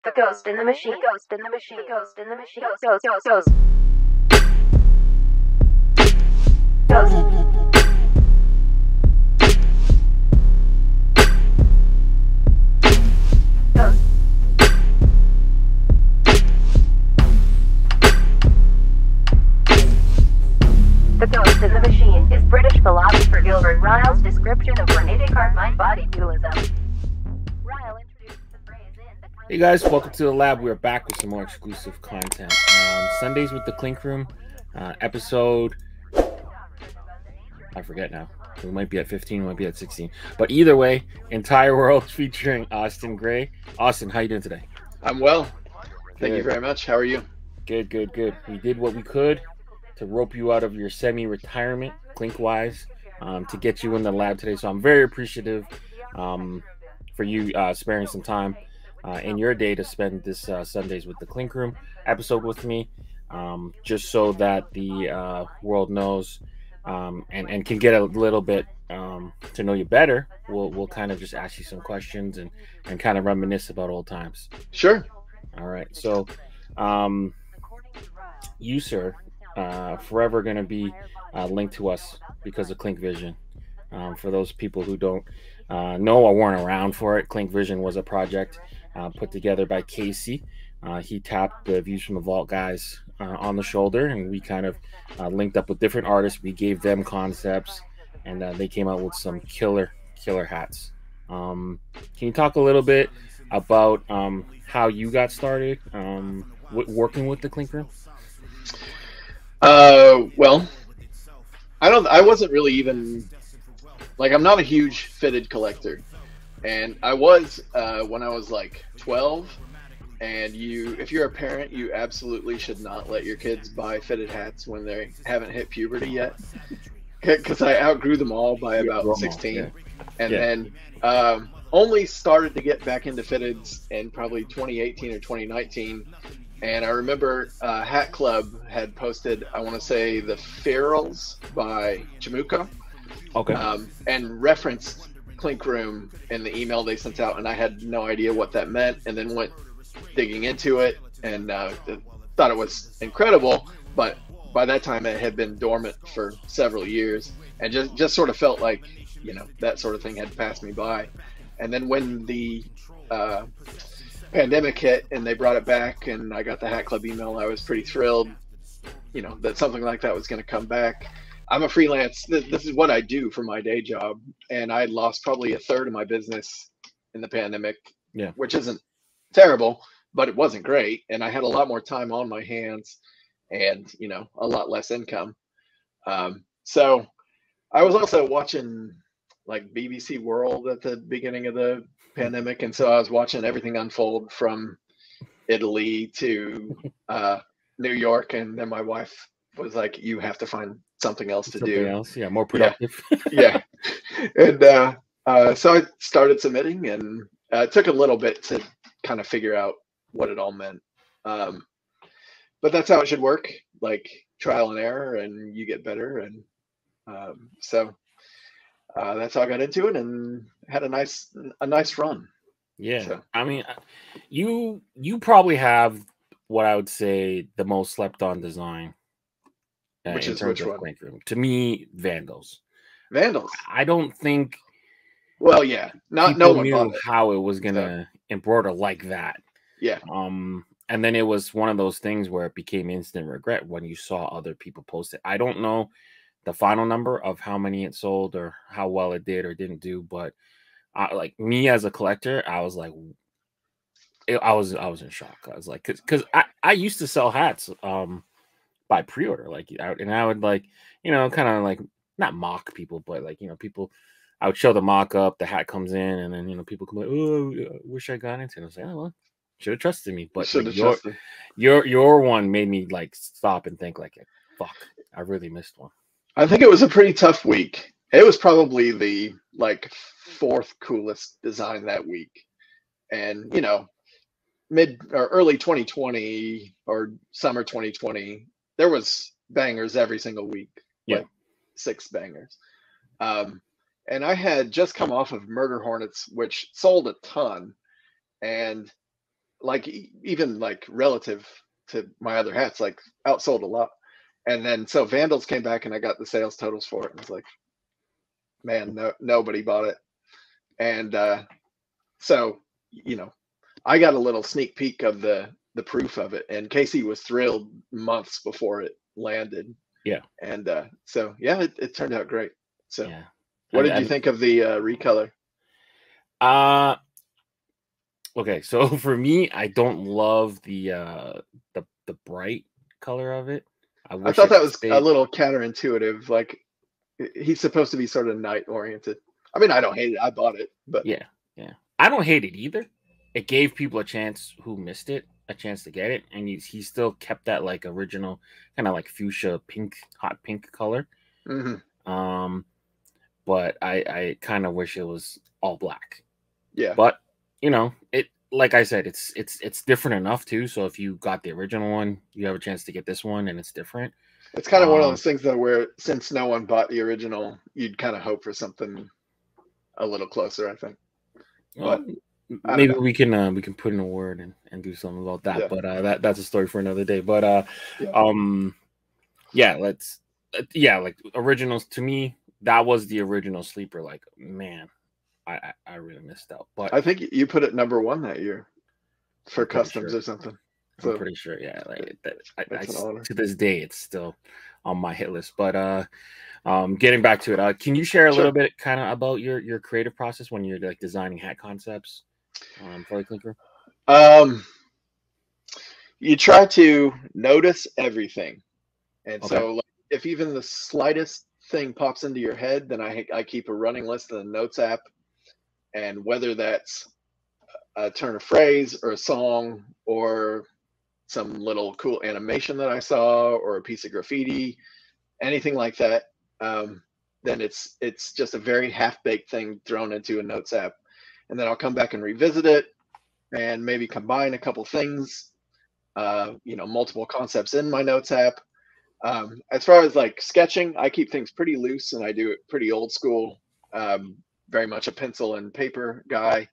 The ghost in the machine. The ghost in the machine. The ghost in the machine. Ghost. The Ghost in the Machine is British philosopher Gilbert Ryle's description of granitic heart-mind-body dualism. Ryle introduced the phrase in the... Hey guys, welcome to the lab. We're back with some more exclusive content. Sundaze with the Clink Room, episode... I forget now. We might be at 15, we might be at 16. But either way, entire world featuring Austin Gray. Austin, how you doing today? I'm well. Thank you very much. How are you? Good. We did what we could to rope you out of your semi-retirement, Clink-wise, to get you in the lab today. So I'm very appreciative for you sparing some time in your day to spend this Sundaze with the Clink Room episode with me, just so that the world knows and can get a little bit to know you better. We'll kind of just ask you some questions and kind of reminisce about old times. Sure. All right. So you, sir, forever going to be linked to us because of Clink Vision. For those people who don't know or weren't around for it, Clink Vision was a project put together by Casey. He tapped the Views from the Vault guys on the shoulder, and we kind of linked up with different artists. We gave them concepts, and they came out with some killer hats. Can you talk a little bit about how you got started working with the Clink Room? Well, I wasn't really even, like, I'm not a huge fitted collector, and I was when I was like 12. And if you're a parent, you absolutely should not let your kids buy fitted hats when they haven't hit puberty yet, because I outgrew them all by about 16, and then only started to get back into fitteds in probably 2018 or 2019. And I remember Hat Club had posted, I want to say, the Ferals by Jamuka, and referenced Clink Room in the email they sent out, and I had no idea what that meant, and then went digging into it and thought it was incredible. But by that time, it had been dormant for several years, and just sort of felt like, that sort of thing had passed me by. And then when the pandemic hit and they brought it back and I got the Hat Club email, I was pretty thrilled, that something like that was going to come back. I'm a freelance. This is what I do for my day job, and I lost probably a third of my business in the pandemic, which isn't terrible, but it wasn't great. And I had a lot more time on my hands and, a lot less income. So I was also watching like BBC World at the beginning of the pandemic, and so I was watching everything unfold from Italy to New York, and then my wife was like, "You have to find something else to do." More productive. Yeah. And so I started submitting, and it took a little bit to kind of figure out what it all meant, but that's how it should work, like trial and error, and you get better. And so that's how I got into it and had a nice run. So. I mean, you probably have what I would say the most slept on design, which is which one? To me, Vandals. I don't think. Well, yeah, no one knew how it was gonna embroider like that. Yeah. And then it was one of those things where it became instant regret when you saw other people post it. I don't know the final number of how many it sold or how well it did or didn't do, but like me as a collector, I was like, I was in shock. I was like, because I used to sell hats by pre-order, like, and I would, like, kind of like not mock people, but like, people. I would show the mock-up, the hat comes in, and then, people come like, "Oh, I wish I got into it." I was like, "Oh, well, should have trusted me." But like, your one made me like stop and think like, "Fuck, I really missed one." I think it was a pretty tough week. It was probably the like fourth coolest design that week. And, mid or early 2020 or summer 2020, there was bangers every single week. Yeah. Like 6 bangers. And I had just come off of Murder Hornets, which sold a ton. And like even like relative to my other hats, like outsold a lot. And then so Vandals came back and I got the sales totals for it. And I was like, man, nobody bought it. And so, you know, I got a little sneak peek of the proof of it, and Casey was thrilled months before it landed. Yeah. And so yeah, it turned out great. So yeah. What did you think of the recolor? Okay, so for me, I don't love the bright color of it. I thought that was a little counterintuitive. Like, he's supposed to be sort of night oriented. I mean, I don't hate it. I bought it, but yeah. I don't hate it either. It gave people a chance who missed it a chance to get it, and he still kept that like original kind of like fuchsia pink, hot pink color. Mm-hmm. But I kind of wish it was all black. Yeah. But you know, it, like I said, it's different enough too. So if you got the original one, you have a chance to get this one, and it's different. It's kind of one of those things though, where since no one bought the original, you'd kind of hope for something a little closer, I think. But maybe we can put in a word and do something about that. Yeah. But that's a story for another day. But like originals, to me, that was the original sleeper. Like, man, I really missed out. But I think you put it #1 that year for customs or something. So I'm pretty sure, yeah. Like to this day, it's still on my hit list. But getting back to it, can you share a little bit kind of about your creative process when you're like designing hat concepts for the Clink Room? You try to notice everything, and so like, if even the slightest thing pops into your head, then I keep a running list in the notes app, and whether that's a turn of phrase or a song or some little cool animation that I saw or a piece of graffiti, anything like that, then it's just a very half-baked thing thrown into a notes app, and then I'll come back and revisit it and maybe combine a couple things, multiple concepts in my notes app. As far as like sketching, I keep things pretty loose and I do it pretty old school, very much a pencil and paper guy.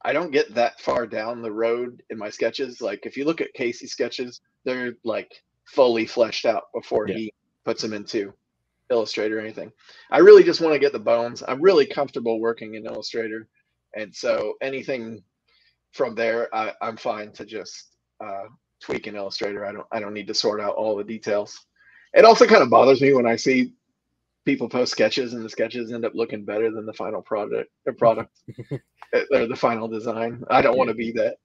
I don't get that far down the road in my sketches. Like if you look at Casey's sketches, they're like fully fleshed out before he puts them into Illustrator or anything. I really just want to get the bones. I'm really comfortable working in Illustrator, and so anything from there, I'm fine to just tweak in Illustrator. I don't need to sort out all the details. It also kind of bothers me when I see people post sketches and the sketches end up looking better than the final product or the final design. I don't want to be that,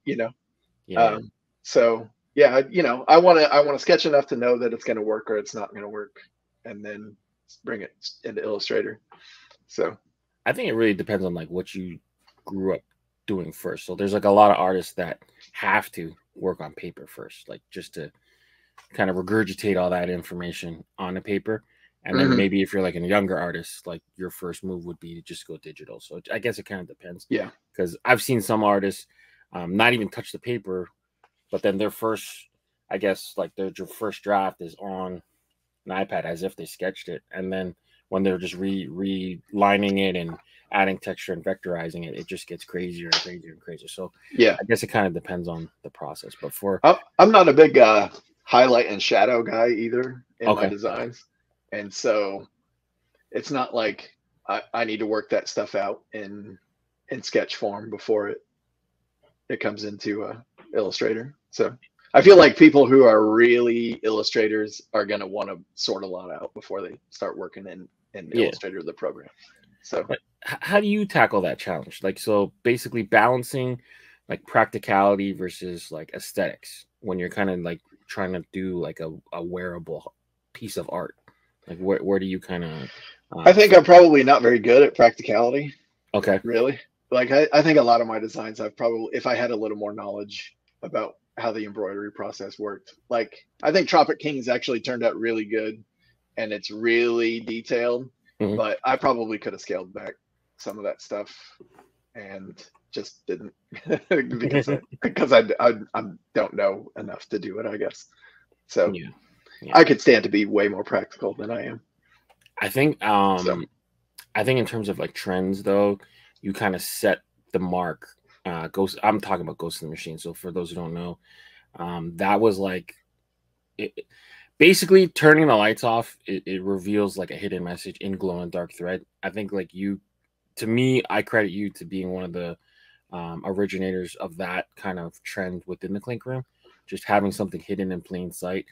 so yeah, I want to sketch enough to know that it's going to work or it's not going to work, and then bring it into Illustrator. So I think it really depends on like what you grew up doing first. So there's like a lot of artists that have to work on paper first, like just to kind of regurgitate all that information on the paper. And then maybe if you're like a younger artist, like your first move would be to just go digital. So I guess it kind of depends. Yeah. Because I've seen some artists not even touch the paper, but then their first, I guess, like their first draft is on an iPad as if they sketched it. And then when they're just relining it and adding texture and vectorizing it, it just gets crazier and crazier and crazier. So yeah, I guess it kind of depends on the process. But for I'm not a big highlight and shadow guy either in my designs. And so it's not like I need to work that stuff out in sketch form before it comes into Illustrator. So I feel like people who are really illustrators are going to want to sort a lot out before they start working in Illustrator, the program. So how do you tackle that challenge? Like, so basically balancing like practicality versus like aesthetics when you're kind of like trying to do like a wearable piece of art. Like where do you kind of I think I'm probably not very good at practicality. Okay. Really? Like I think a lot of my designs I've probably, if I had a little more knowledge about how the embroidery process worked. Like I think Tropic Kings actually turned out really good and it's really detailed, but I probably could have scaled back some of that stuff and just didn't because I don't know enough to do it, I guess. So yeah. I could stand to be way more practical than I am. I think I think in terms of like trends though, you kind of set the mark Ghost. I'm talking about Ghost in the Machine. So for those who don't know, that was like basically turning the lights off. It reveals like a hidden message in glow in the dark thread. I think like to me, I credit you to being one of the originators of that kind of trend within the Clink Room, just having something hidden in plain sight.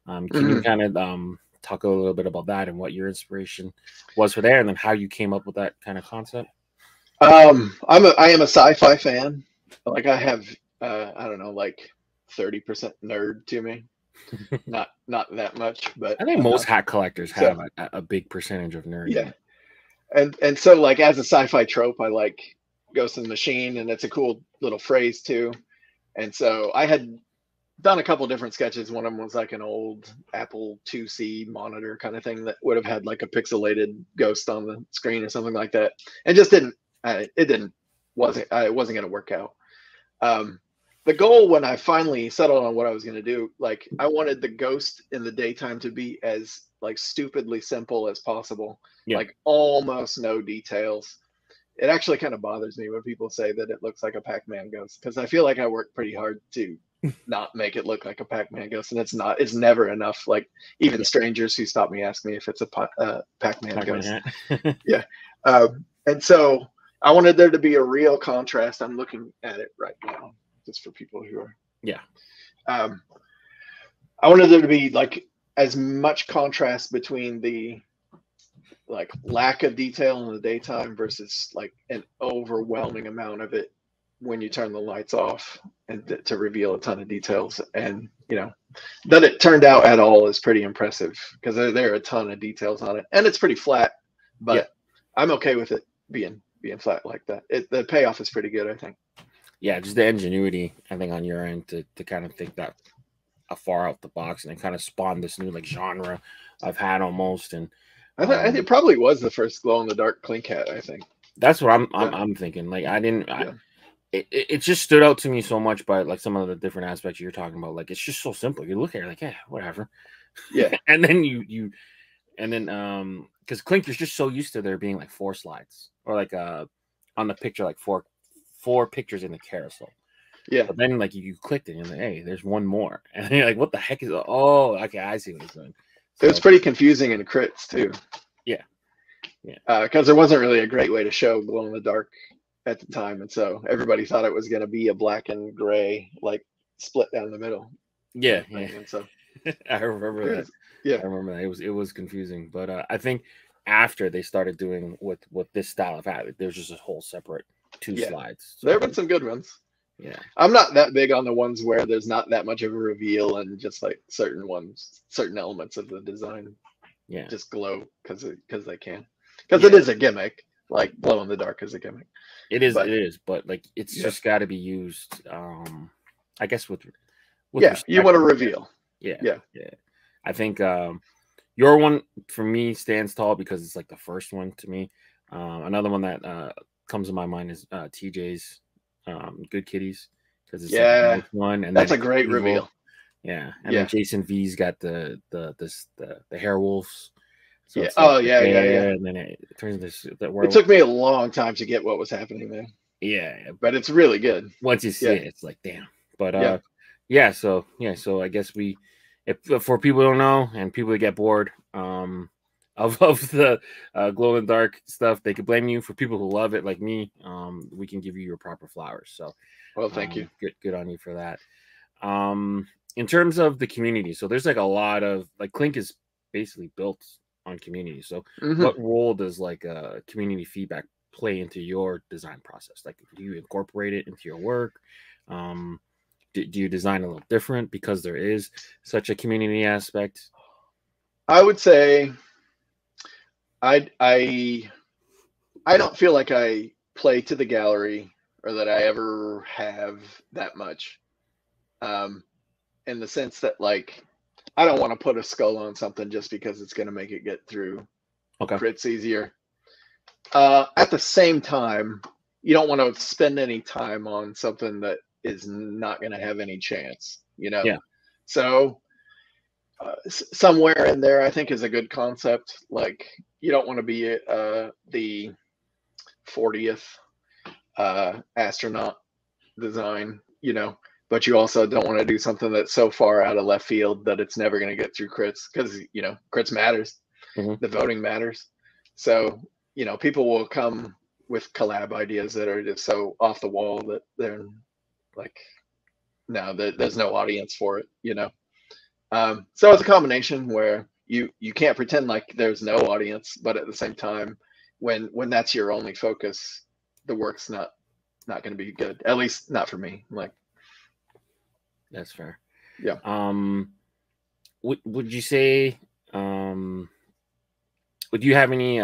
Can you kind of talk a little bit about that and what your inspiration was for there, and then how you came up with that kind of concept? I am a sci-fi fan. Like I have, I don't know, like 30% nerd to me. not that much, but I think most hat collectors have a big percentage of nerd. Yeah, and so like as a sci-fi trope, I like Ghost in the Machine, and it's a cool little phrase too. And so I had done a couple different sketches. One of them was like an old Apple IIc monitor kind of thing that would have had like a pixelated ghost on the screen or something like that, and just didn't. It wasn't going to work out. The goal when I finally settled on what I was going to do, like I wanted the ghost in the daytime to be as like stupidly simple as possible, like almost no details. It actually kind of bothers me when people say that it looks like a Pac-Man ghost, because I feel like I work pretty hard to not make it look like a Pac-Man ghost, and it's never enough. Like even strangers who stop me ask me if it's a Pac-Man ghost. Yeah. And so I wanted there to be a real contrast. I'm looking at it right now, just for people who are. Yeah. I wanted there to be like as much contrast between the like lack of detail in the daytime versus like an overwhelming amount of it when you turn the lights off, and to reveal a ton of details. And you know that it turned out at all is pretty impressive, because there are a ton of details on it, and it's pretty flat, but I'm okay with it being flat like that. The payoff is pretty good, I think. Yeah, just the ingenuity, I think, on your end to kind of think that far out the box, and then kind of spawn this new like genre I've had almost. And I think it probably was the first glow in the dark Clink hat. I think that's what I'm thinking. Like I didn't. It just stood out to me so much by like some of the different aspects you're talking about. Like it's just so simple. You look at it like, yeah, whatever. Yeah. And then because Clink is just so used to there being like 4 slides, or like on the picture like four pictures in the carousel. Yeah. But then like you clicked it and you're like, hey, there's one more. And you're like, what the heck is it? Oh, okay, I see what he's doing. So, it was pretty confusing in Critz too. Yeah. Because there wasn't really a great way to show glow in the dark at the time, and so everybody thought it was going to be a black and gray like split down the middle. Yeah. And so I remember that. Yeah, I remember that. It was confusing, but I think after they started doing with this style of hat, there's just a whole separate 2 slides. So there have been some good ones. Yeah, I'm not that big on the ones where there's not that much of a reveal, and just like certain elements of the design just glow because they can, because it is a gimmick. Like glow in the dark is a gimmick. It is, but like it's just got to be used. I guess with you want to reveal. Yeah. I think your one for me stands tall because it's like the first one to me. Another one that comes to my mind is TJ's Good Kitties, because it's like the one, and that's a great reveal. Yeah, and then Jason V's got the hair wolves. So yeah. And then it turns into it took me a long time to get what was happening there. Yeah, but it's really good once you see it. It's like damn. But so I guess if for people who don't know and people that get bored of the glow in the dark stuff, they could blame you. For people who love it like me, we can give you your proper flowers. So well, thank you. Good on you for that. In terms of the community, so there's like a lot of like Clink is basically built on community. So what role does like community feedback play into your design process? Like, do you incorporate it into your work? Do you design a little different because there is such a community aspect? I would say I don't feel like I play to the gallery, or that I ever have that much, in the sense that like I don't want to put a skull on something just because it's going to make it get through Critz easier. At the same time, you don't want to spend any time on something that is not going to have any chance, Yeah. So somewhere in there, I think, is a good concept. Like you don't want to be the 40th astronaut design, you know, but you also don't want to do something that's so far out of left field that it's never going to get through crits, because, you know, crits matters. The voting matters. So, you know, people will come with collab ideas that are just so off the wall that they're like, no, there's no audience for it, you know. So it's a combination where you can't pretend like there's no audience, but at the same time, when that's your only focus, the work's not going to be good. At least not for me. Like, that's fair. Yeah. Would you say would you have any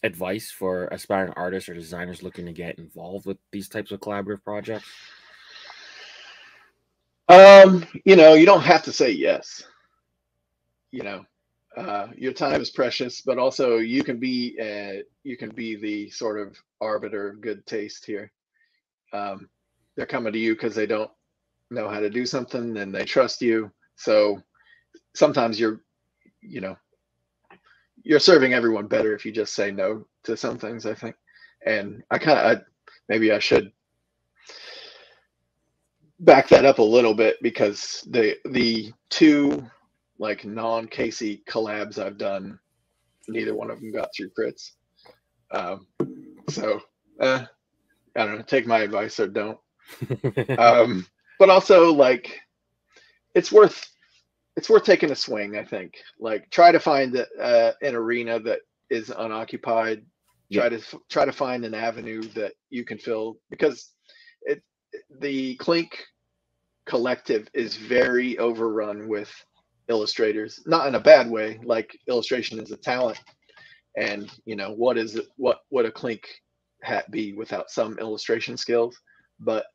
advice for aspiring artists or designers looking to get involved with these types of collaborative projects? You know, you don't have to say yes. You know, your time is precious, but also you can be the sort of arbiter of good taste here. They're coming to you because they don't know how to do something and they trust you. So sometimes you're serving everyone better if you just say no to some things, I think. And maybe I should back that up a little bit, because the two like non-Casey collabs I've done, neither one of them got through crits. So I don't know, take my advice or don't. But also, like, it's worth taking a swing, I think. Like, try to find an arena that is unoccupied. Try to find an avenue that you can fill, because the Clink collective is very overrun with illustrators, not in a bad way. Like, illustration is a talent, and you know, what would a Clink hat be without some illustration skills? But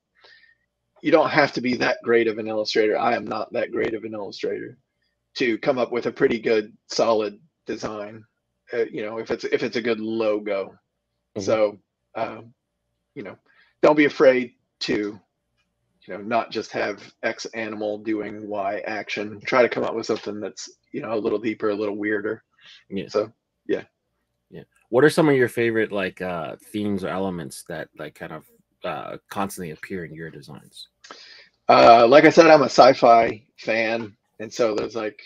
you don't have to be that great of an illustrator. I am not that great of an illustrator to come up with a pretty good, solid design. You know, if it's a good logo. So, you know, don't be afraid to, you know, not just have X animal doing Y action. Try to come up with something that's, you know, a little deeper, a little weirder. Yeah. So, yeah. Yeah. What are some of your favorite like themes or elements that like kind of constantly appear in your designs? Like I said, I'm a sci-fi fan, and so there's like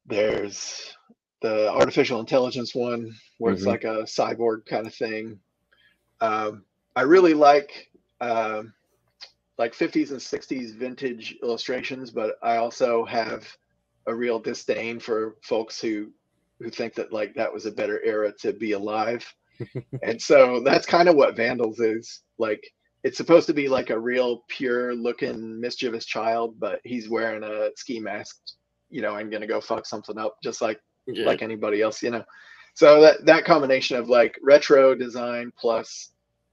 there's the artificial intelligence one where it's like a cyborg kind of thing. I really like 50s and 60s vintage illustrations, but I also have a real disdain for folks who think that like that was a better era to be alive. And so that's kind of what Vandals is. Like, it's supposed to be like a real pure looking mischievous child, but he's wearing a ski mask, you know, and gonna go fuck something up just like anybody else, you know. So that combination of like retro design plus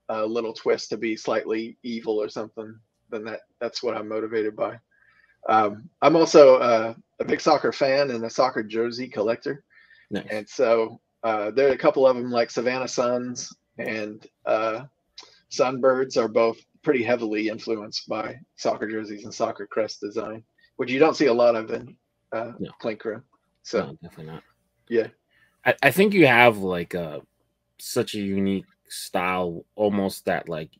a little twist to be slightly evil or something, then that's what I'm motivated by. I'm also a big soccer fan and a soccer jersey collector. Nice. And so there are a couple of them, like Savannah Suns and Sunbirds, are both pretty heavily influenced by soccer jerseys and soccer crest design, which you don't see a lot of in Clink Room. So no, definitely not. Yeah, I think you have like such a unique style, almost that like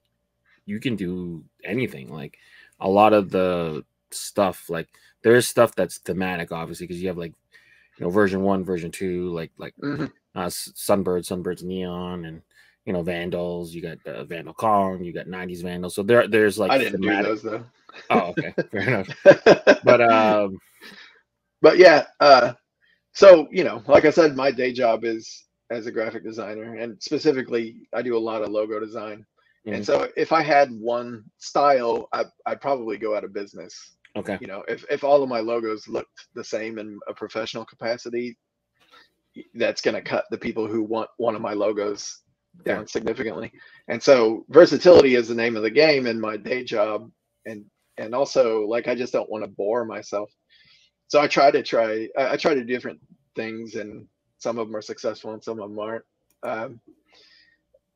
you can do anything. Like a lot of the stuff, like there's stuff that's thematic, obviously, because you have like, you know, version 1, version 2, like Sunbirds Neon, and you know, Vandals. You got Vandal Kong, you got 90s Vandals. So there's like, I didn't do those though. Oh, okay, fair enough. But yeah, so, you know, like I said, my day job is as a graphic designer, and specifically I do a lot of logo design. And so if I had one style, I'd probably go out of business. Okay. You know, if all of my logos looked the same in a professional capacity, that's going to cut the people who want one of my logos down significantly. And so versatility is the name of the game in my day job. And also, like, I just don't want to bore myself. So I try to do different things, and some of them are successful and some of them aren't.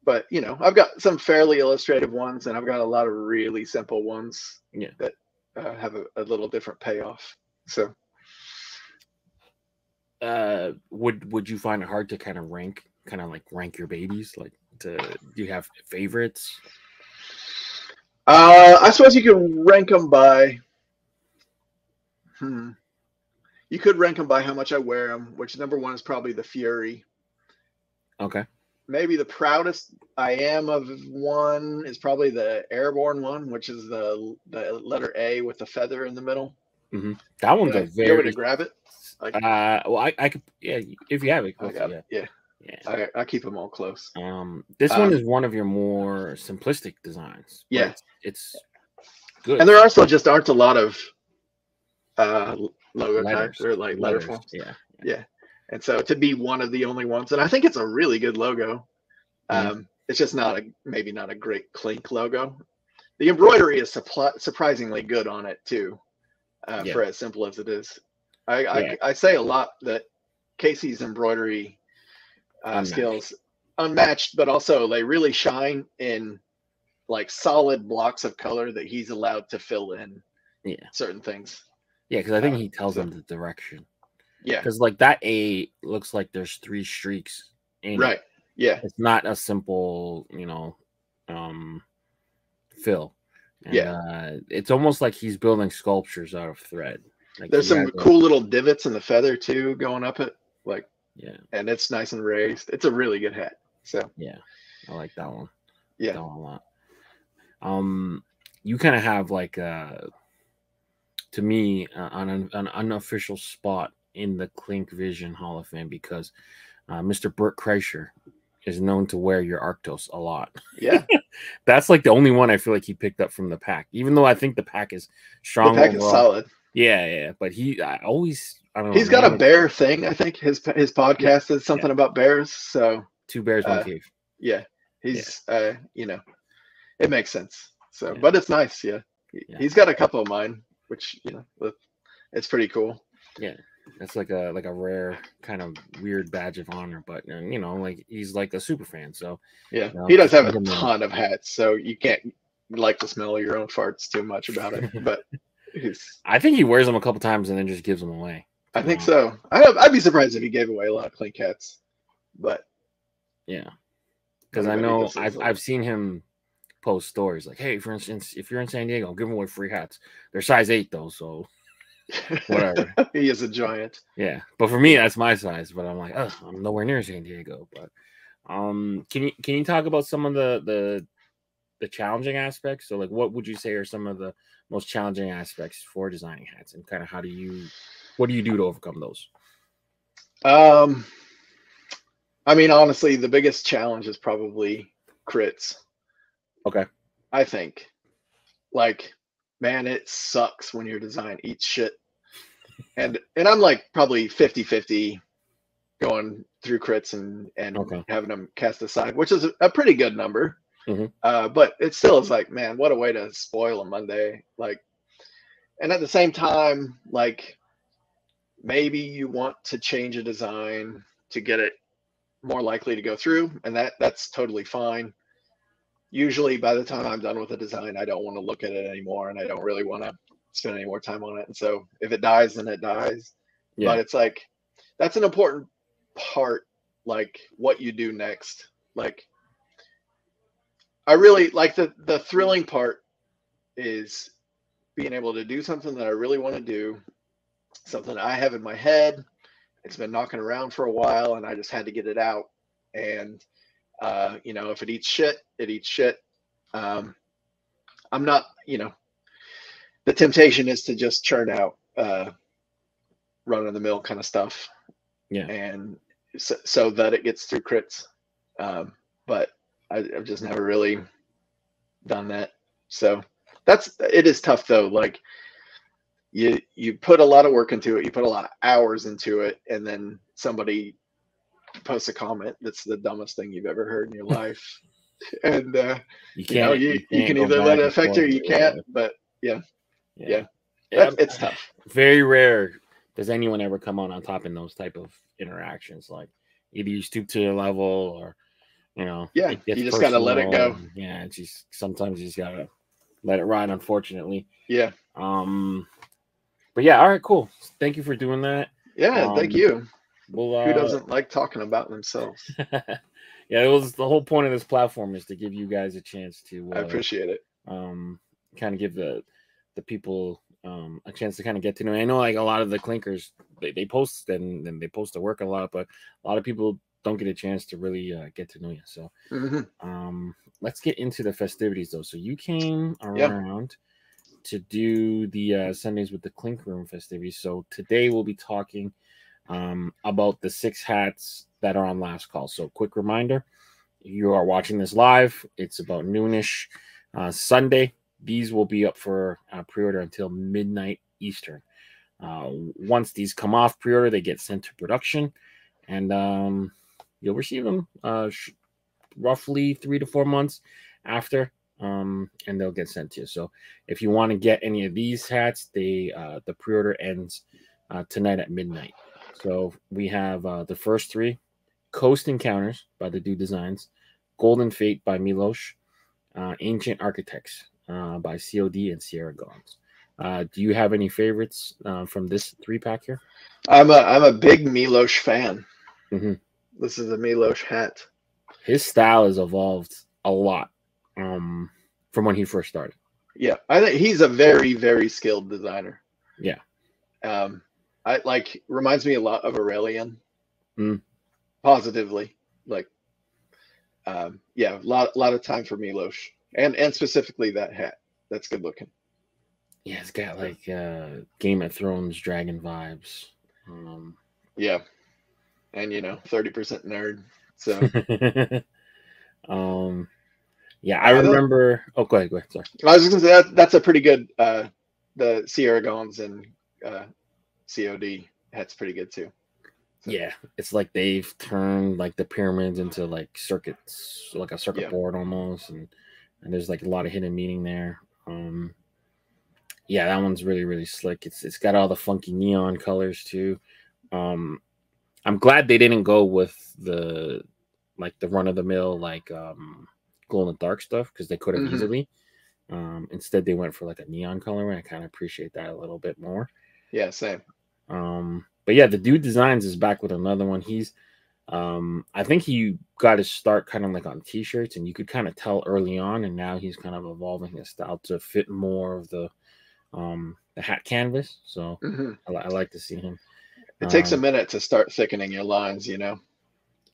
But, you know, I've got some fairly illustrative ones, and I've got a lot of really simple ones that have a little different payoff. So would you find it hard to kind of rank your babies? Like, do you have favorites? I suppose you could rank them by. You could rank them by how much I wear them. Which number one is probably the Fury. Okay. Maybe the proudest I am of one is probably the Airborne one, which is the letter A with the feather in the middle. Mm-hmm. That one's a very. You want me to grab it? Well, I could. Yeah, if you have it. I got it. Yeah. I keep them all close. This one is one of your more simplistic designs. Yeah, it's good. And there also just aren't a lot of logo types or like letter letters. forms. Yeah. And so to be one of the only ones, and I think it's a really good logo. It's just maybe not a great Clink logo. The embroidery is surprisingly good on it too, for as simple as it is. I say a lot that Casey's embroidery skills unmatched, but also they really shine in like solid blocks of color that he's allowed to fill in certain things. Yeah, because I think he tells them the direction. Yeah, because like that A looks like there's 3 streaks in right. It. Yeah, it's not a simple, fill. And, it's almost like he's building sculptures out of thread. Like there's some cool little divots in the feather too going up it, like and it's nice and raised. It's a really good hat. So yeah, I like that one. Yeah, that one a lot. You kind of have like to me an unofficial spot in the Clink Vision Hall of Fame because Mr. Burt Kreischer is known to wear your Arctos a lot. Yeah. That's like the only one I feel like he picked up from the pack, even though I think the pack is strong. The pack is solid. Yeah. But I don't know. He's got a bear thing. I think his podcast is something about bears. So 2 bears, 1 cave. Yeah. He's, it makes sense. So, but it's nice. Yeah. He's got a couple of mine, which, it's pretty cool. Yeah. It's like a rare kind of weird badge of honor, but like he's like a super fan. So yeah, he does have a ton of hats, so you can't like the smell of your own farts too much about it. But I think he wears them a couple times and then just gives them away. I think so. I'd be surprised if he gave away a lot of Clink hats, but yeah, because I know I've seen him post stories like, hey, for instance, if you're in San Diego, give away free hats. They're size 8 though, so. Whatever. He is a giant. Yeah, but for me that's my size, but I'm like, I'm nowhere near San Diego. But can you talk about some of the challenging aspects? So like what would you say are some of the most challenging aspects for designing hats, and kind of what do you do to overcome those? I mean, honestly, the biggest challenge is probably crits. Okay. I think man, it sucks when your design eats shit. And I'm like probably 50-50 going through crits and having them cast aside, which is a pretty good number. But it still is like, man, what a way to spoil a Monday. Like, and at the same time, like maybe you want to change a design to get it more likely to go through, and that's totally fine. Usually by the time I'm done with a design, I don't want to look at it anymore, and I don't really want to spend any more time on it. And so if it dies, then it dies. Yeah. But it's like, that's an important part, like what you do next. Like, I really like the thrilling part is being able to do something that I really want to do, something I have in my head. It's been knocking around for a while, and I just had to get it out. And if it eats shit, it eats shit. I'm not, the temptation is to just churn out run of the mill kind of stuff. Yeah. And so that it gets through crits. But I've just never really done that. So it is tough though. Like you put a lot of work into it. You put a lot of hours into it. And then somebody post a comment that's the dumbest thing you've ever heard in your life, and you can either let it affect you or you can't. But it's tough. Very rare does anyone ever come on top in those type of interactions. Like either you stoop to their level, or you just gotta let it go. Yeah, it's just sometimes you just gotta let it ride, unfortunately. Yeah. But yeah, all right, cool. Thank you for doing that. Yeah, thank you. Well, who doesn't like talking about themselves? Yeah, it was the whole point of this platform is to give you guys a chance to. I appreciate it. Kind of give the people a chance to kind of get to know. I know like a lot of the clinkers they post and they post their work a lot, but a lot of people don't get a chance to really get to know you. So let's get into the festivities though. So you came around to do the Sundays with the Clink Room festivities. So today we'll be talking about the 6 hats that are on last call. So quick reminder, you are watching this live. It's about noonish Sunday. These will be up for pre-order until midnight Eastern. Once these come off pre-order, they get sent to production, and you'll receive them roughly 3 to 4 months after, and they'll get sent to you. So if you want to get any of these hats, the pre-order ends tonight at midnight. So we have the first 3: Coast Encounters by the Dude Designs, Golden Fate by Milosh, Ancient Architects by COD and Sierra Gons. Do you have any favorites from this 3-pack here? I'm a big Milosh fan. This is a Milosh hat. His style has evolved a lot from when he first started. Yeah, I think he's a very, very skilled designer. Yeah. I like reminds me a lot of Aurelian. Positively. Like yeah, a lot of time for Milosh. And specifically that hat. That's good looking. Yeah, it's got like Game of Thrones dragon vibes. Yeah. And 30% nerd. So yeah, I remember. Oh, go ahead. Sorry. I was just gonna say that's a pretty good the Sierra Gons and COD hat's pretty good too. So. Yeah, it's like they've turned like the pyramids into like circuits, like a circuit board almost, and there's like a lot of hidden meaning there. Yeah, that one's really, really slick. It's got all the funky neon colors too. I'm glad they didn't go with the run of the mill like glow in the dark stuff, because they could have easily. Instead, they went for like a neon color, and I kind of appreciate that a little bit more. Yeah, same. But yeah, the Dude Designs is back with another one. He's I think he got his start kind of like on t-shirts, and you could kind of tell early on, and now he's kind of evolving his style to fit more of the hat canvas. So I like to see him. It takes a minute to start thickening your lines, Yeah,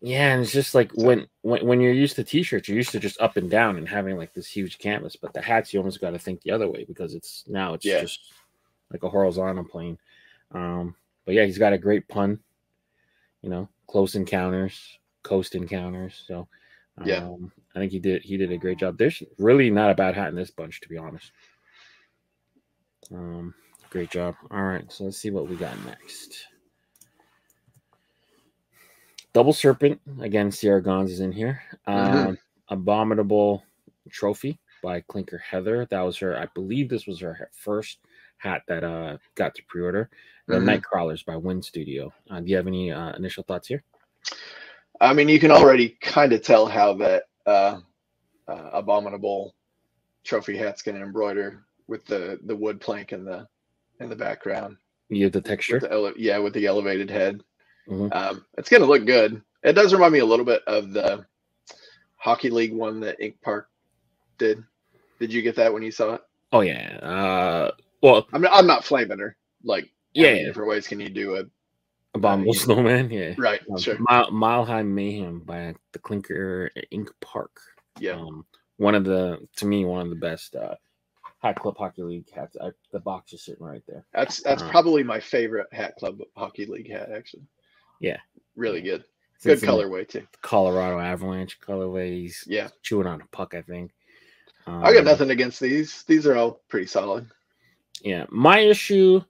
and it's just like when you're used to t-shirts, you're used to just up and down and having like this huge canvas, but the hats you almost got to think the other way, because it's just like a horizontal plane. But yeah, he's got a great pun, close encounters, coast encounters. So I think he did a great job. There's really not a bad hat in this bunch, to be honest. Great job. All right, so let's see what we got next. Double Serpent, again, Sierra Gons is in here. Abominable Trophy by Clinker Heather. That was her, I believe this was her first hat that got to pre-order. The Nightcrawlers by Wind Studio. Do you have any initial thoughts here? I mean, you can already kind of tell how that Abominable Trophy hat's going to embroider with the wood plank in the background. You have the texture? With the elevated head. It's going to look good. It does remind me a little bit of the Hockey League one that Ink Park did. Did you get that when you saw it? Oh yeah. Well, I'm not flaming her. Like, how many yeah. different ways can you do a Abominable Snowman? Yeah. Right. Sure. Mile High Mayhem by the Clinker Ink Park. Yeah. One of the best Hat Club Hockey League hats. The box is sitting right there. That's probably my favorite Hat Club Hockey League hat, actually. Yeah. Really good. Good colorway too. Colorado Avalanche colorways. Yeah. Chewing on a puck, I think. I got nothing against these. These are all pretty solid. Yeah. My issue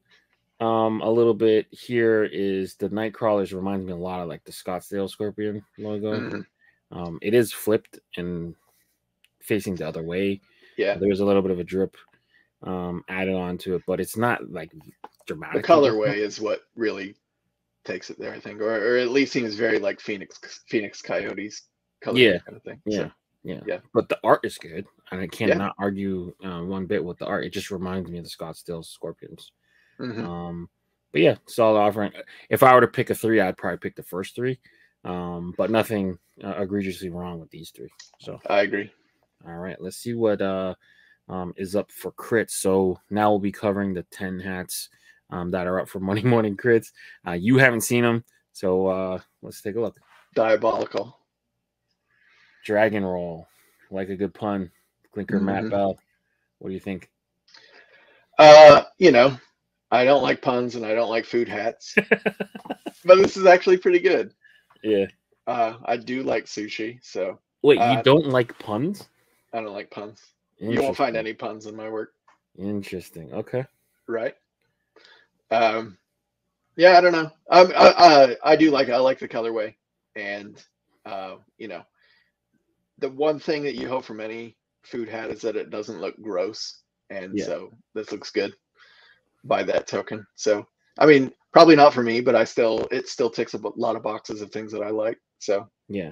a little bit here is the Nightcrawlers reminds me a lot of like the Scottsdale Scorpion logo. It is flipped and facing the other way. Yeah. There's a little bit of a drip added onto it, but it's not like dramatic. The colorway is what really takes it there, I think, or at least seems very like Phoenix Coyotes color kind of thing. Yeah. So, yeah. But the art is good, and I cannot argue one bit with the art. It just reminds me of the Scottsdale Scorpions. But yeah, solid offering. If I were to pick a 3, I'd probably pick the first 3. but nothing egregiously wrong with these three. So I agree. All right, let's see what is up for Critz. So now we'll be covering the 10 hats that are up for Monday Morning Critz. You haven't seen them, so let's take a look. Diabolical. Dragon roll, like a good pun. Clinker Matt Bell. What do you think? You know, I don't like puns and I don't like food hats, but this is actually pretty good. Yeah. I do like sushi, so. Wait, you don't like puns? I don't like puns. You won't find any puns in my work. Interesting. Okay. Right. Yeah, I don't know. I do like. I like the colorway, and you know, the one thing that you hope from any food hat is that it doesn't look gross, and so this looks good by that token. So I mean, probably not for me, but it still ticks a lot of boxes of things that I like. So yeah.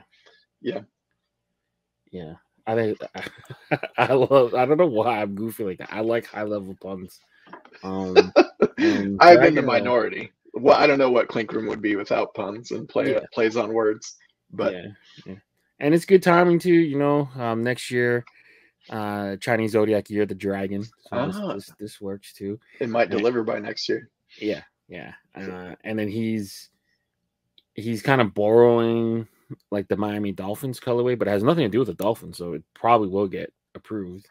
I think I don't know why I'm goofy like that. I like high level puns. I'm in the minority. Well, I don't know what Clink Room would be without puns and plays on words. But yeah. And it's good timing too, you know. Next year, Chinese Zodiac year, the dragon. So this works too. It might deliver by next year. Yeah. And then he's kind of borrowing like the Miami Dolphins colorway, but it has nothing to do with the Dolphins, so it probably will get approved.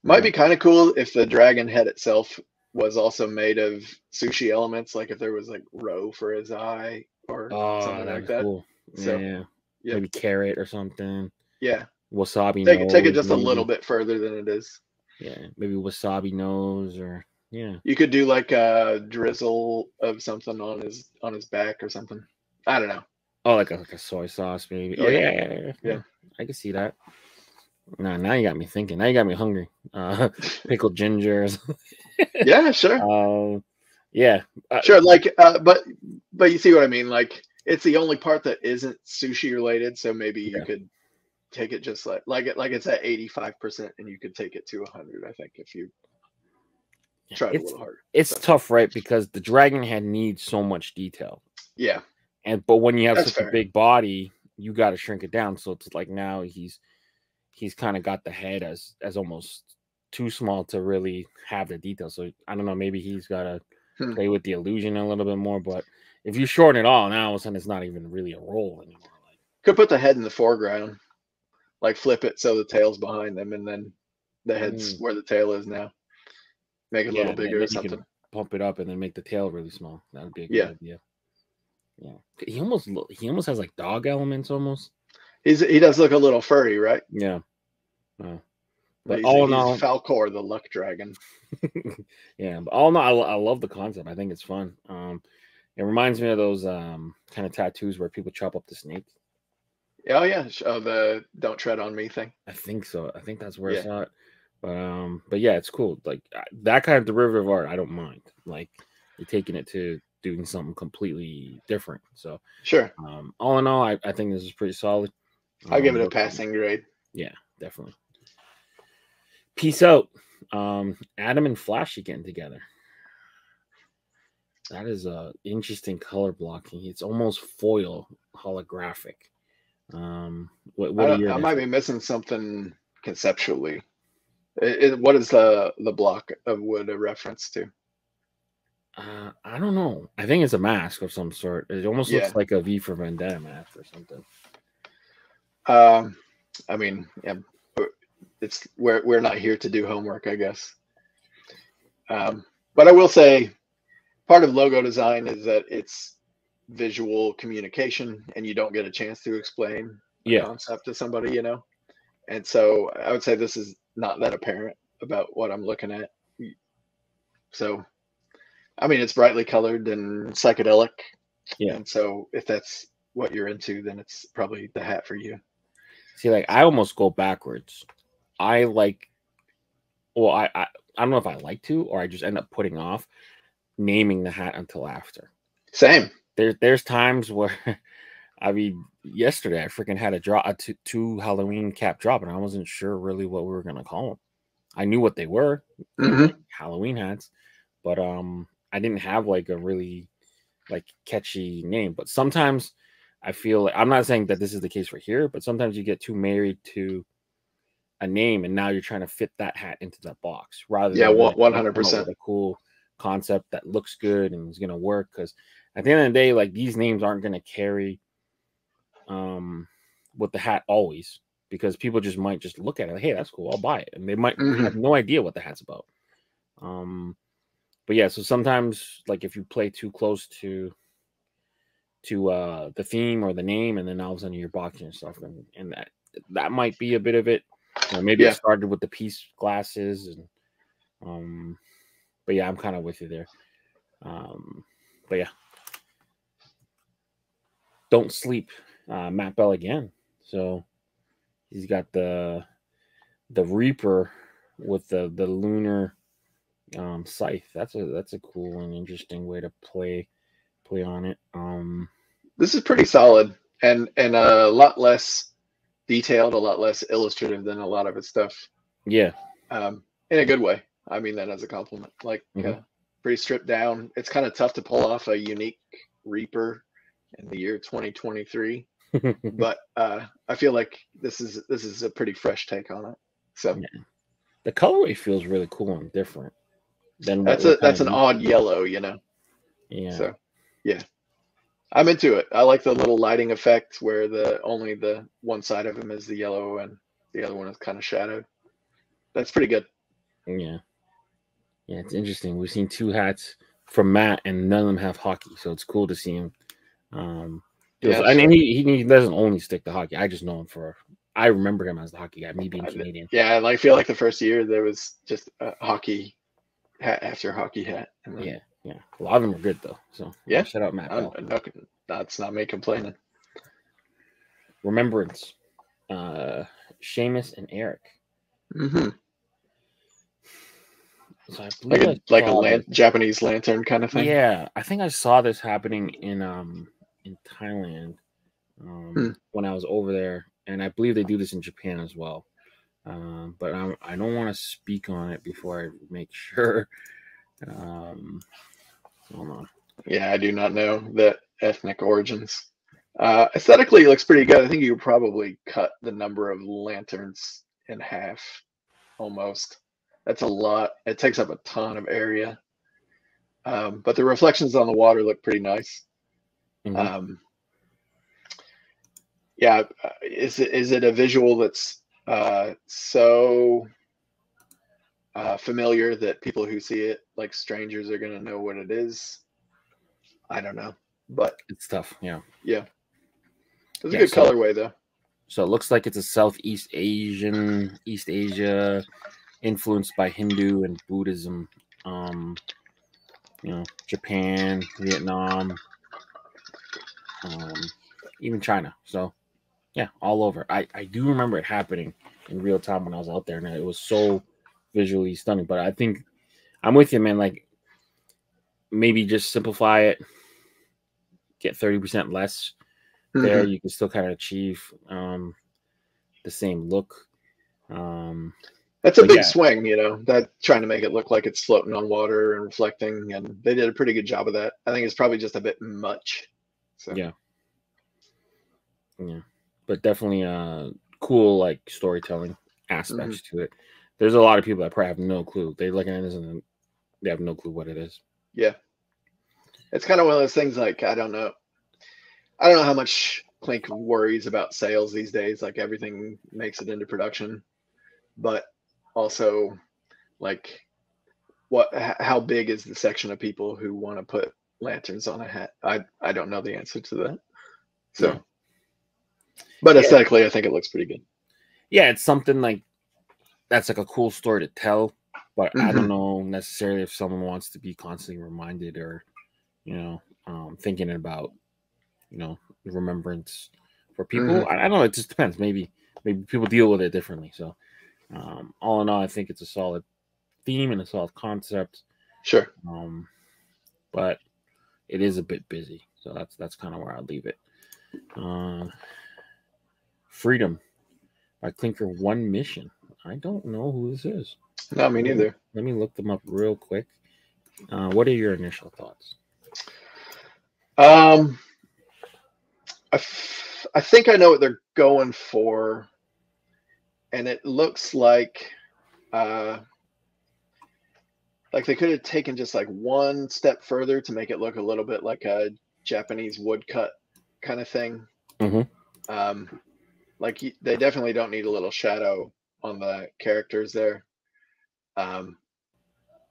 Might be kind of cool if the dragon head itself was also made of sushi elements, like if there was like roe for his eye or something like that. Cool. So maybe carrot or something. Yeah. Wasabi nose. Take it just maybe a little bit further than it is. Yeah, maybe wasabi nose or You could do like a drizzle of something on his back or something. I don't know. Oh, like a soy sauce, maybe. Yeah. I can see that. Now you got me thinking. Now you got me hungry. Pickled ginger. Yeah, sure. Sure. Like, but you see what I mean? Like, it's the only part that isn't sushi related. So maybe you could take it just like it's at 85%, and you could take it to 100. I think if you try a little harder. It's tough, right? Because the dragon head needs so much detail. Yeah. But when you have such a big body, you got to shrink it down. So it's like now he's kind of got the head as almost too small to really have the detail. So I don't know, maybe he's got to play with the illusion a little bit more. But if you shorten it all, now all of a sudden it's not even really a roll anymore. Could put the head in the foreground, like flip it so the tail's behind them, and then the head's where the tail is now. Make it a little bigger or something. Pump it up and then make the tail really small. That would be a good idea. Yeah, he almost has like dog elements almost. He does look a little furry, right? Yeah. But all in all, Falcor, the luck dragon. Yeah, but all in all, I love the concept. I think it's fun. It reminds me of those kind of tattoos where people chop up the snake. Oh yeah, the "Don't Tread on Me" thing. I think so. I think that's where I saw it. But yeah, it's cool. Like that kind of derivative art, I don't mind. Like you're taking it to doing something completely different. So sure. All in all, I think this is pretty solid. I'll give it a passing grade. Yeah, definitely. Peace out. Adam and Flashy getting together. That is a interesting color blocking. It's almost foil holographic. What are your? I might be missing something conceptually. What is the block of wood a reference to? I don't know. I think it's a mask of some sort. It almost looks like a V for Vendetta mask or something. I mean, yeah, it's we're not here to do homework, I guess. But I will say, part of logo design is that it's visual communication, and you don't get a chance to explain the concept to somebody, you know. And so I would say this is not that apparent about what I'm looking at. So, I mean, it's brightly colored and psychedelic. Yeah. And so if that's what you're into, then it's probably the hat for you. See, like I almost go backwards. I don't know if I like to, or I just end up putting off naming the hat until after. Same. There's times where, I mean, yesterday I freaking had a two Halloween cap drop, and I wasn't sure really what we were gonna call them. I knew what they were, Halloween hats, but I didn't have like a really like catchy name. But sometimes I feel like, I'm not saying that this is the case for here, but sometimes you get too married to a name and now you're trying to fit that hat into that box rather than 100% a cool concept that looks good and is going to work. Because at the end of the day, like, these names aren't going to carry with the hat always, because people just might just look at it, hey, that's cool, I'll buy it, and they might have no idea what the hat's about. But yeah, so sometimes, like, if you play too close to the theme or the name, and then all of a sudden you're boxing and stuff, and that might be a bit of it. Maybe it started with the piece glasses, and but yeah, I'm kind of with you there. But yeah, don't sleep, Matt Bell again. So he's got the Reaper with the lunar scythe. That's a cool and interesting way to play on it. This is pretty solid and a lot less detailed, a lot less illustrative than a lot of its stuff. Yeah. In a good way. I mean that as a compliment. Like pretty stripped down. It's kind of tough to pull off a unique Reaper in the year 2023. But I feel like this is a pretty fresh take on it. So yeah. The colorway feels really cool and different. That's an odd yellow, you know. Yeah. So yeah, I'm into it. I like the little lighting effect where only the one side of him is the yellow and the other one is kind of shadowed. That's pretty good. Yeah. Yeah, it's interesting. We've seen two hats from Matt, and none of them have hockey, so it's cool to see him. And he doesn't only stick to hockey. I just know him I remember him as the hockey guy, me being Canadian. Yeah, and I feel like the first year there was just a hockey hat after hockey hat. Yeah. A lot of them are good though. So yeah, shout out Matt Bell. That's not me complaining. Remembrance, Seamus and Eric. So I believe like a Japanese lantern kind of thing. Yeah, I think I saw this happening in Thailand when I was over there, and I believe they do this in Japan as well. But I don't want to speak on it before I make sure. Hold on. Yeah, I do not know the ethnic origins. Aesthetically, it looks pretty good. I think you could probably cut the number of lanterns in half, almost. That's a lot. It takes up a ton of area. But the reflections on the water look pretty nice. Yeah, is it a visual that's so familiar that people who see it, like strangers, are going to know what it is? I don't know, but it's tough. Yeah. It's a good colorway though. So it looks like it's a Southeast Asia influenced by Hindu and Buddhism. Japan, Vietnam, even China. So yeah, all over. I do remember it happening in real time when I was out there, and it was so visually stunning. But I think I'm with you, man. Like, maybe just simplify it, get 30% less there. You can still kind of achieve the same look. That's a big swing, that trying to make it look like it's floating on water and reflecting, and they did a pretty good job of that. I think it's probably just a bit much. So yeah, but definitely cool, like, storytelling aspects to it. There's a lot of people that probably have no clue. They look at it and they have no clue what it is. Yeah, it's kind of one of those things. Like, I don't know how much Clink worries about sales these days. Like, everything makes it into production, but also, like, how big is the section of people who want to put lanterns on a hat? I don't know the answer to that. So, but aesthetically, I think it looks pretty good. Yeah, it's something like that's like a cool story to tell, but I don't know necessarily if someone wants to be constantly reminded or, thinking about, remembrance for people. I don't know. It just depends. Maybe people deal with it differently. So, all in all, I think it's a solid theme and a solid concept. Sure. But it is a bit busy, so that's kind of where I leave it. Freedom by Clinker One Mission. I don't know who this is. No, me neither. Let me look them up real quick. What are your initial thoughts? I think I know what they're going for, and it looks like they could have taken just like one step further to make it look a little bit like a Japanese woodcut kind of thing. Like they definitely don't need a little shadow on the characters there. I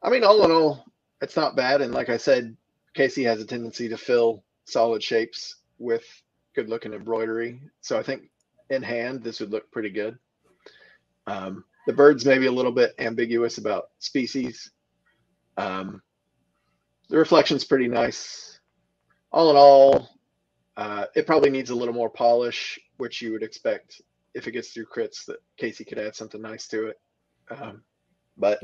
mean, all in all, it's not bad. And like I said, Casey has a tendency to fill solid shapes with good looking embroidery. So I think in hand, this would look pretty good. The bird's maybe a little bit ambiguous about species. The reflection's pretty nice. All in all, it probably needs a little more polish, which you would expect if it gets through crits that Casey could add something nice to it. But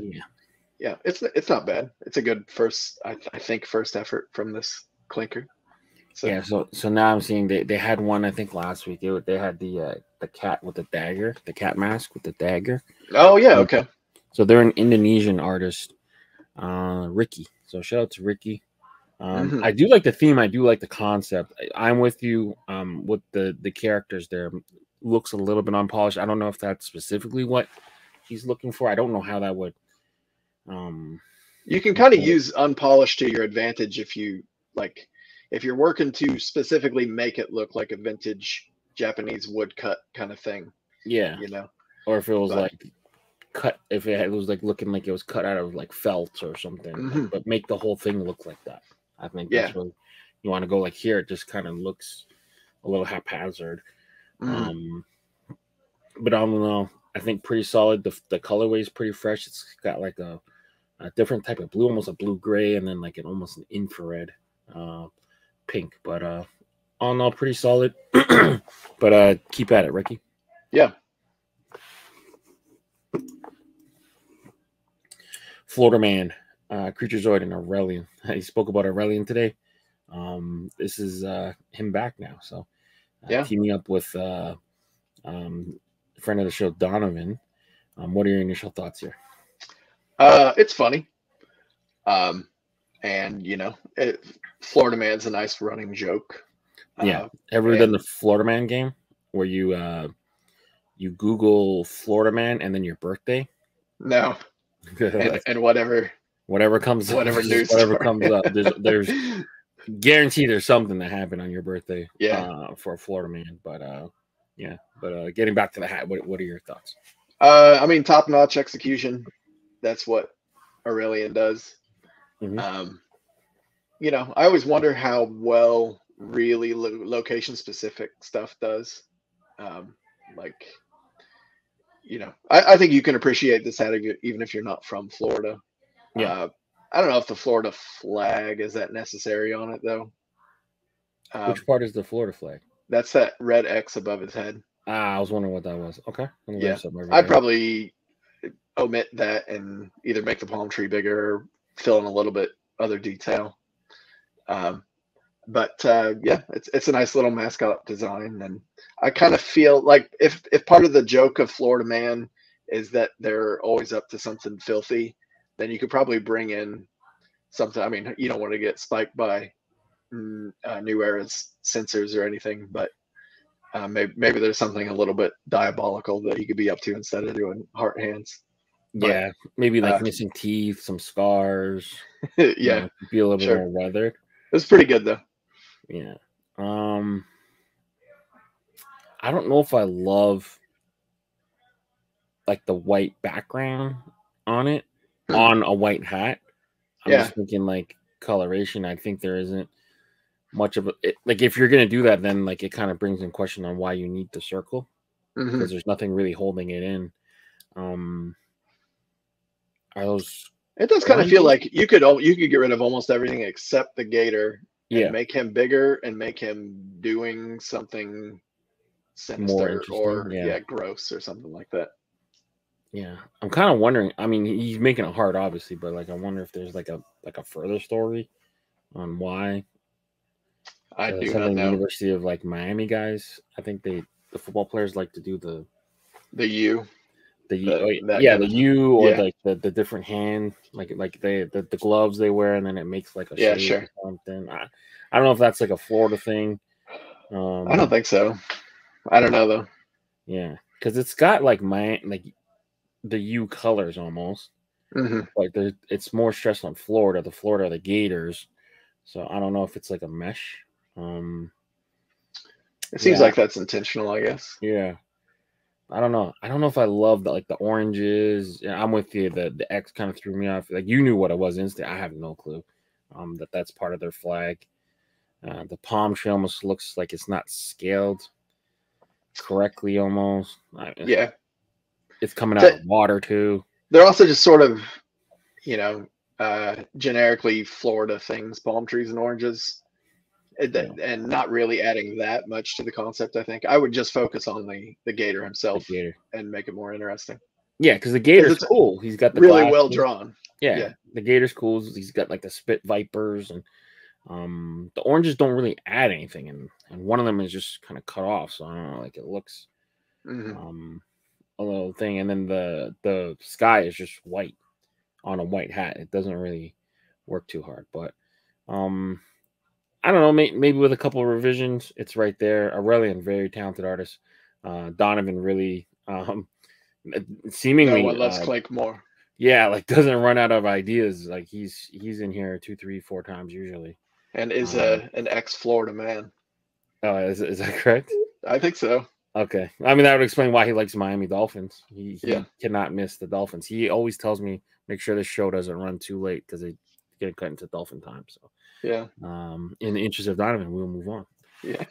yeah, it's not bad. It's a good first, I think, first effort from this clinker. So, yeah. So now I'm seeing they had one, I think last week. They had the cat with the dagger, the cat mask with the dagger. Oh yeah, okay. So they're an Indonesian artist, Ricky. So shout out to Ricky. I do like the theme. I do like the concept. I'm with you. With the characters there, looks a little bit unpolished. I don't know if that's specifically what he's looking for. I don't know how that would. You can kind of use unpolished to your advantage if you like. If you're working to specifically make it look like a vintage Japanese woodcut kind of thing. Yeah, you know. Or if it was like cut, if it was like looking like it was cut out of like felt or something, but make the whole thing look like that. I think that's what you want to go. Like here, it just kind of looks a little haphazard. But I don't know. I think pretty solid. The colorway is pretty fresh. It's got like a different type of blue, almost a blue gray, and then like almost an infrared pink. But all in all, pretty solid. But keep at it, Ricky. Yeah. Florida Man, Creaturezoid, and Aurelian. He spoke about Aurelian today. This is him back now. So teaming up with friend of the show, Donovan. What are your initial thoughts here? It's funny. And you know, Florida Man's a nice running joke. Ever done the Florida Man game where you Google Florida Man and then your birthday? No. and whatever comes news comes up, there's guaranteed there's something that happened on your birthday. For a Florida Man. But getting back to the hat, what are your thoughts? I mean, top-notch execution. That's what Aurelian does. You know, I always wonder how well really location-specific stuff does. Like, you know, I think you can appreciate this hat even if you're not from Florida. I don't know if the Florida flag is that necessary on it, though. Which part is the Florida flag? That's that red X above his head. I was wondering what that was. Okay. I'd probably omit that and either make the palm tree bigger or fill in a little bit other detail. But it's a nice little mascot design, and I kind of feel like if part of the joke of Florida Man is that they're always up to something filthy, then you could probably bring in something. I mean, you don't want to get spiked by New Era's censors or anything, but maybe there's something a little bit diabolical that he could be up to instead of doing heart hands. But, maybe like missing teeth, some scars. Be a little bit more weathered. It was pretty good though. Yeah. I don't know if I love like the white background on it on a white hat. I'm just thinking like coloration. I think there isn't much of it. Like if you're gonna do that, then like it kind of brings in question on why you need the circle because there's nothing really holding it in. Are those? It does kind of feel like you could get rid of almost everything except the gator. And make him bigger and make him doing something sinister or gross or something like that. Yeah, I'm kind of wondering. I mean, he's making it hard, obviously, but like, I wonder if there's like a further story on why. I do not know. University of like Miami guys. I think the football players like to do the U. The U or like the different hand, like the gloves they wear, and then it makes like a shape or something. I don't know if that's like a Florida thing. I don't think so. I don't know though. Yeah, because it's got like the U colors almost. Like it's more stressed on Florida. The Florida are the Gators, so I don't know if it's like a mesh. It seems like that's intentional, I guess. Yeah. I don't know. I don't know if I love like the oranges. Yeah, I'm with you. The X kind of threw me off. Like you knew what it was instant. I have no clue. That's part of their flag. The palm tree almost looks like it's not scaled correctly. Almost. Yeah. It's coming out of water too. They're also just sort of, generically Florida things, palm trees and oranges. And not really adding that much to the concept. I think I would just focus on the gator himself and make it more interesting. Yeah, because the gator's cool. He's got the really well drawn. Yeah, the gator's cool. He's got like the spit vipers, and the oranges don't really add anything, and one of them is just kind of cut off. So I don't know, like it looks a little thing, and then the sky is just white on a white hat. It doesn't really work too hard, but I don't know, maybe with a couple of revisions, it's right there. Aurelian, very talented artist. Donovan really seemingly no one loves Clink more. Yeah, like doesn't run out of ideas. Like he's in here 2, 3, 4 times usually. And is an ex-Florida man. Oh, is that correct? I think so. Okay. I mean, that would explain why he likes Miami Dolphins. He cannot miss the Dolphins. He always tells me, make sure this show doesn't run too late because they get cut into Dolphin time. So yeah. In the interest of Donovan, we'll move on. Yeah.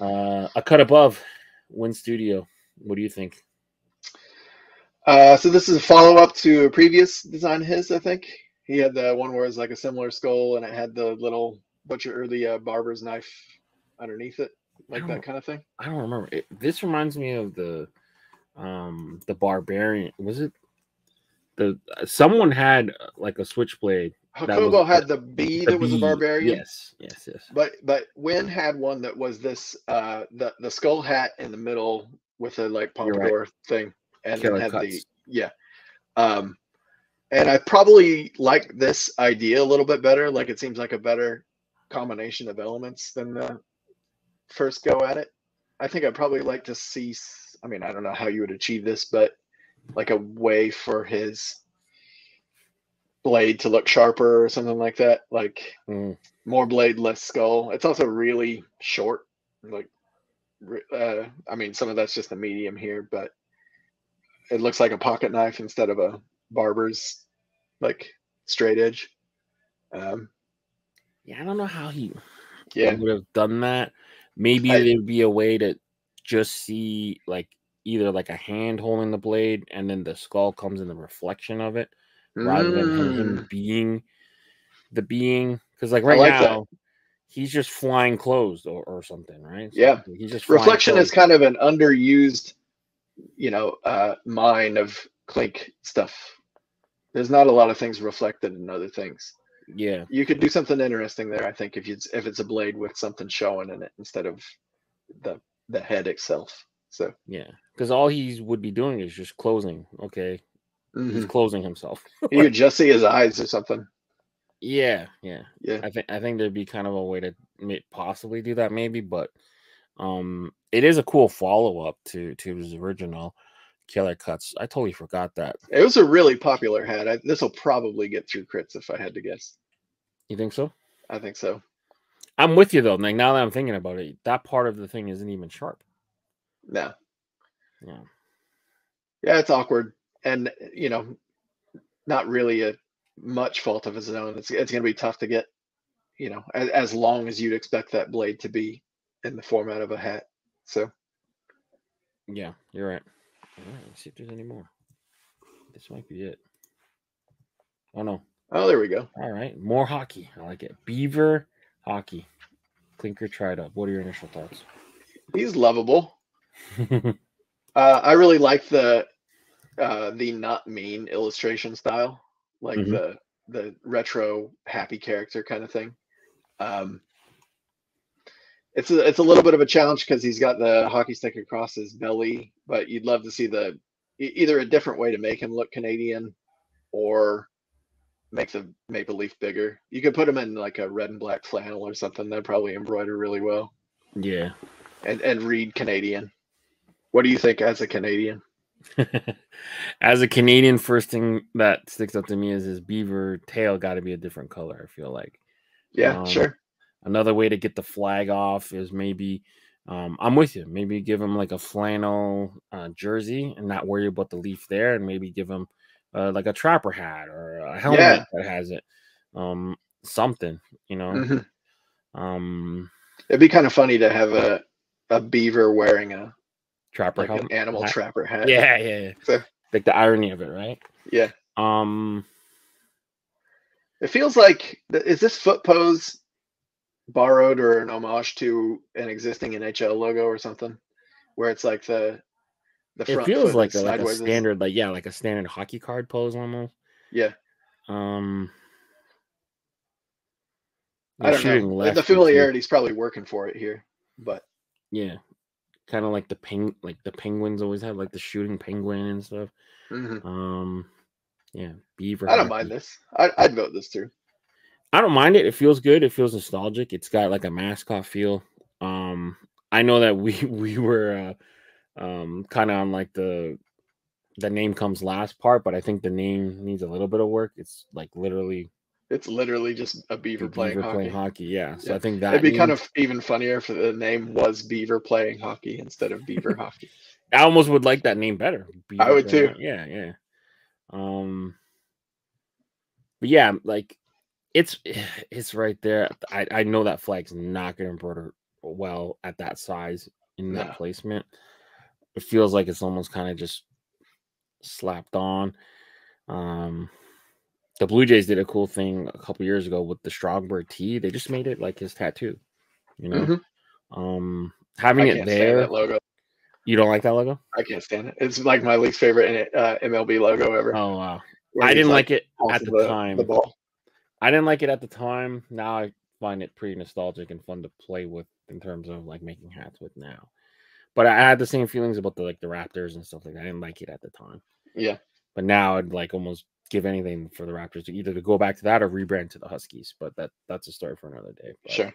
A cut above, Win Studio. What do you think? So this is a follow-up to a previous design of his, I think. He had the one where it's like a similar skull and it had the little butcher or the barber's knife underneath it, like that kind of thing. I don't remember. This reminds me of the barbarian. Was it someone had like a switchblade? Hakobo had the bee that was a barbarian. Yes. But Wynn had one that was this the skull hat in the middle with a like pompadour thing, and then had cuts. And I probably like this idea a little bit better. Like it seems like a better combination of elements than the first go at it. I think I'd probably like to see. I mean, I don't know how you would achieve this, but like a way for his blade to look sharper or something like that, like more blade, less skull. It's also really short, like I mean, some of that's just a medium here, but it looks like a pocket knife instead of a barber's like straight edge. I don't know how he would have done that. Maybe there'd be a way to just see like either like a hand holding the blade and then the skull comes in the reflection of it, rather than him being the being, because like now he's just flying closed or something, right? So he's just reflection is kind of an underused mind of Clink stuff. There's not a lot of things reflected in other things. Yeah, you could do something interesting there, I think, if it's a blade with something showing in it instead of the head itself. So yeah, because all he would be doing is just closing. Okay. He's closing himself. You could just see his eyes or something. Yeah. I think there'd be kind of a way to possibly do that, maybe, but it is a cool follow-up to his original Killer Cuts. I totally forgot that. It was a really popular hat. This will probably get through crits if I had to guess. You think so? I think so. I'm with you though. Like now that I'm thinking about it, that part of the thing isn't even sharp. No. Yeah, it's awkward. And not really a much fault of his own. It's going to be tough to get, as long as you'd expect that blade to be in the format of a hat. So, yeah, you're right. All right, let's see if there's any more. This might be it. Oh no. Oh, there we go. All right, more hockey. I like it. Beaver hockey. Clinker tried up. What are your initial thoughts? He's lovable. I really like the not mean illustration style, like the retro happy character kind of thing. It's a little bit of a challenge because he's got the hockey stick across his belly, but you'd love to see either a different way to make him look Canadian or make the maple leaf bigger. You could put him in like a red and black flannel or something. That'd probably embroider really well. Yeah. And read Canadian. What do you think as a Canadian? As a Canadian, first thing that sticks up to me is his beaver tail got to be a different color. I feel like. Yeah, sure. Another way to get the flag off is maybe, I'm with you. Maybe give him like a flannel jersey and not worry about the leaf there, and maybe give him like a trapper hat or a helmet that has it. Something, you know. It'd be kind of funny to have a beaver wearing a trapper like helmet, an animal hat. trapper hat. Yeah. So, like the irony of it, right? Yeah. It feels like, is this foot pose borrowed or an homage to an existing NHL logo or something, where it's like the front it feels foot like is like a sideways. standard, like a standard hockey card pose almost. Yeah. I don't know. The familiarity is probably working for it here, but yeah, kind of like the penguins always have like the shooting penguin and stuff. Yeah, Beaver. I don't mind this. I'd vote this through. I don't mind it. It feels good. It feels nostalgic. It's got like a mascot feel. I know that we were kind of on like the name comes last part, but I think the name needs a little bit of work. It's like literally. It's literally just a beaver playing hockey. Yeah. So I think that it'd be kind of even funnier if the name was Beaver playing hockey instead of Beaver hockey. I almost would like that name better. Beaver I would too. Yeah. But yeah, like it's right there. I know that flag's not going to embroider well at that size in that placement. It feels like it's almost kind of just slapped on. The Blue Jays did a cool thing a couple years ago with the Strongbird tee. They just made it like his tattoo, you know. Having it there. That logo. You don't like that logo? I can't stand it. It's like my least favorite MLB logo ever. Oh wow! I didn't like it at the time. The ball. I didn't like it at the time. Now I find it pretty nostalgic and fun to play with in terms of like making hats with now. But I had the same feelings about the Raptors and stuff like that. I didn't like it at the time. Yeah. But now I'd like almost give anything for the Raptors to either to go back to that or rebrand to the Huskies. But that's a story for another day. But, sure.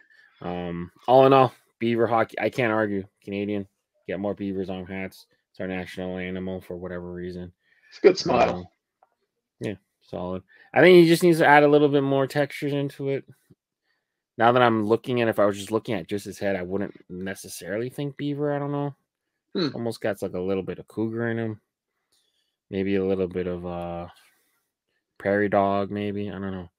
All in all, Beaver hockey. I can't argue. Canadian, get more beavers on hats. It's our national animal for whatever reason. It's a good smile. Yeah, solid. I think he just needs to add a little bit more textures into it. Now that I'm looking at, if I was just looking at just his head, I wouldn't necessarily think beaver. I don't know. Almost got like a little bit of cougar in him. Maybe a little bit of prairie dog, maybe. I don't know.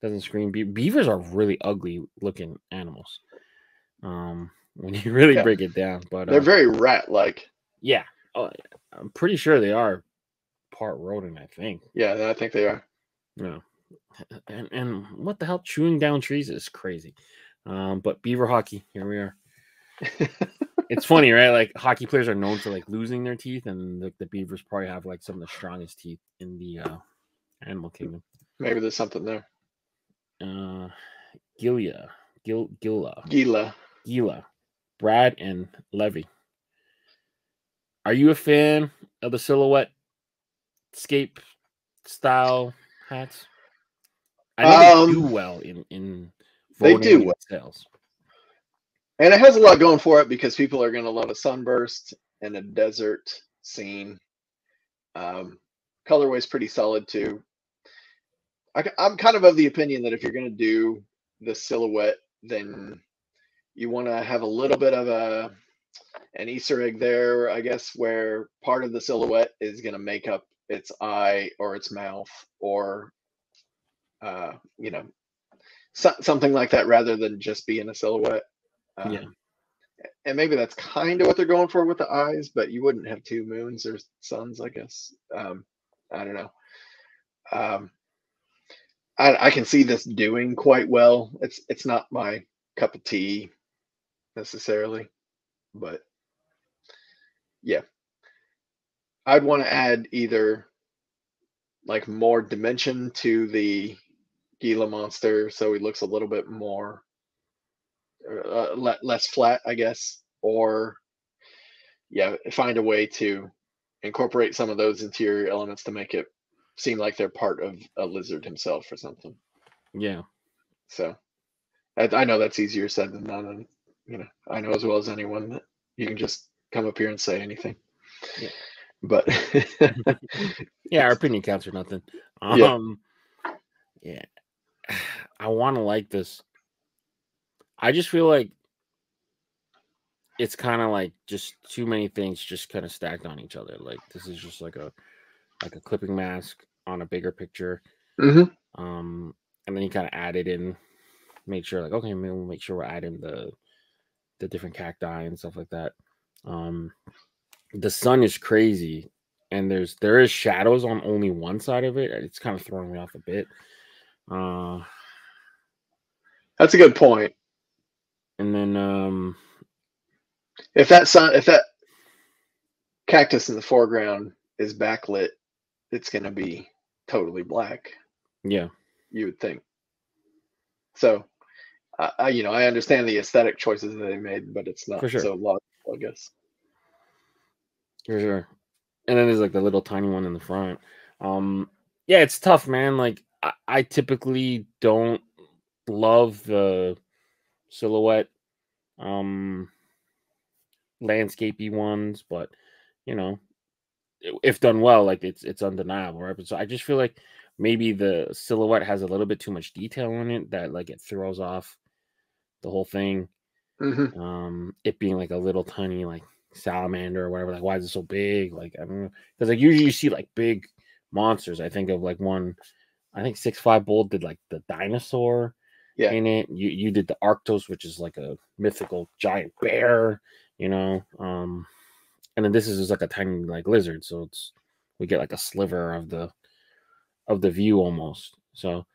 Doesn't scream. Beavers are really ugly looking animals. When you really break it down, but they're very rat-like. Yeah. Oh, I'm pretty sure they are part rodent. I think. Yeah, I think they are. No. And what the hell? Chewing down trees is crazy. But beaver hockey, here we are. It's funny, right? Like hockey players are known for like losing their teeth, and the beavers probably have like some of the strongest teeth in the animal kingdom. Maybe there's something there. Gila, Brad and Levy. Are you a fan of the silhouette scape style hats? I know they do well in they do sales. And it has a lot going for it because people are going to love a sunburst and a desert scene. Colorway's pretty solid too. I'm kind of the opinion that if you're going to do the silhouette, then you want to have a little bit of an Easter egg there, I guess, where part of the silhouette is going to make up its eye or its mouth or, something like that rather than just being a silhouette. And maybe that's kind of what they're going for with the eyes, but you wouldn't have two moons or suns, I guess. I don't know. I can see this doing quite well. It's not my cup of tea necessarily, but yeah, I'd want to add either like more dimension to the Gila monster so he looks a little bit more less flat, I guess, or find a way to incorporate some of those interior elements to make it seem like they're part of a lizard himself or something. Yeah. So I know that's easier said than done. I know as well as anyone that you can just come up here and say anything. Yeah. But yeah, our opinion counts or nothing. Yeah. I want to like this. I just feel like it's kind of like just too many things just kind of stacked on each other. Like this is just like a clipping mask on a bigger picture. Mm-hmm. And then you kind of added in, made sure like, okay, maybe we'll make sure we're adding the different cacti and stuff like that. The sun is crazy, and there is shadows on only one side of it. It's kind of throwing me off a bit. That's a good point. And then if that cactus in the foreground is backlit, it's gonna be totally black. Yeah, you would think. So, I understand the aesthetic choices that they made, but it's not so logical, I guess. For sure. And then there's like the little tiny one in the front. Yeah, it's tough, man. Like I typically don't love the silhouette landscapey ones, but if done well, like it's undeniable, right? But so I just feel like maybe the silhouette has a little bit too much detail in it that like it throws off the whole thing. Mm-hmm. It being like a little tiny like salamander or whatever, like why is it so big? Like I don't know, because like usually you see like big monsters. I think of like one, I think 6'5" Bold did like the dinosaur in it. You did the Arctos, which is like a mythical giant bear, and then this is just like a tiny like lizard, so we get like a sliver of the view almost. So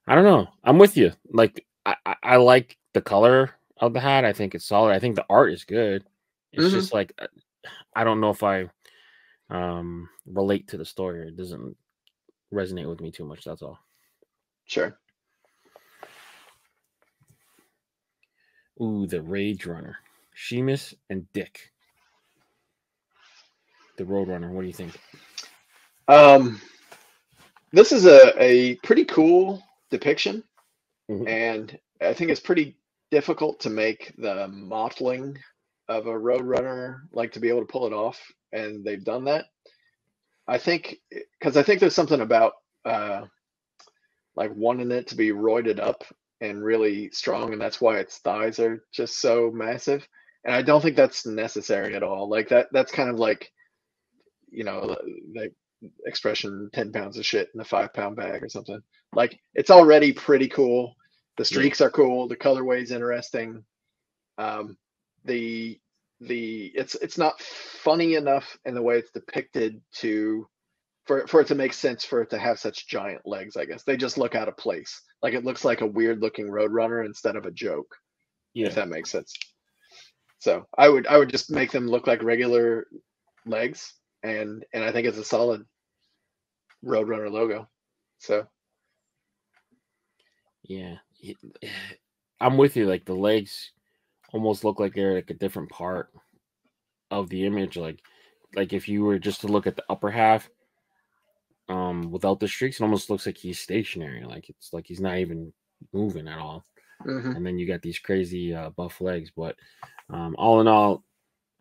I don't know, I'm with you. Like I like the color of the hat. I think it's solid. I think the art is good. It's just like I don't know if I relate to the story. It doesn't resonate with me too much. That's all. Sure. Ooh, the Rage Runner, Sheamus and Dick, the Roadrunner. What do you think? This is a pretty cool depiction, and I think it's pretty difficult to make the mottling of a Roadrunner, like to be able to pull it off, and they've done that. I think because I think there's something about like wanting it to be roided up and really strong, and that's why its thighs are just so massive. And I don't think that's necessary at all. Like that's kind of like, like expression 10 pounds of shit in a 5-pound bag or something. Like it's already pretty cool. The streaks are cool. The colorway's interesting. It's not funny enough in the way it's depicted for it to make sense for it to have such giant legs. I guess they just look out of place. Like it looks like a weird looking Roadrunner instead of a joke. If that makes sense. So I would just make them look like regular legs, and I think it's a solid Roadrunner logo. So yeah, I'm with you. Like the legs almost look like they're like a different part of the image. Like if you were just to look at the upper half, without the streaks, it almost looks like he's stationary. Like it's like he's not even moving at all. And then you got these crazy buff legs. But all in all,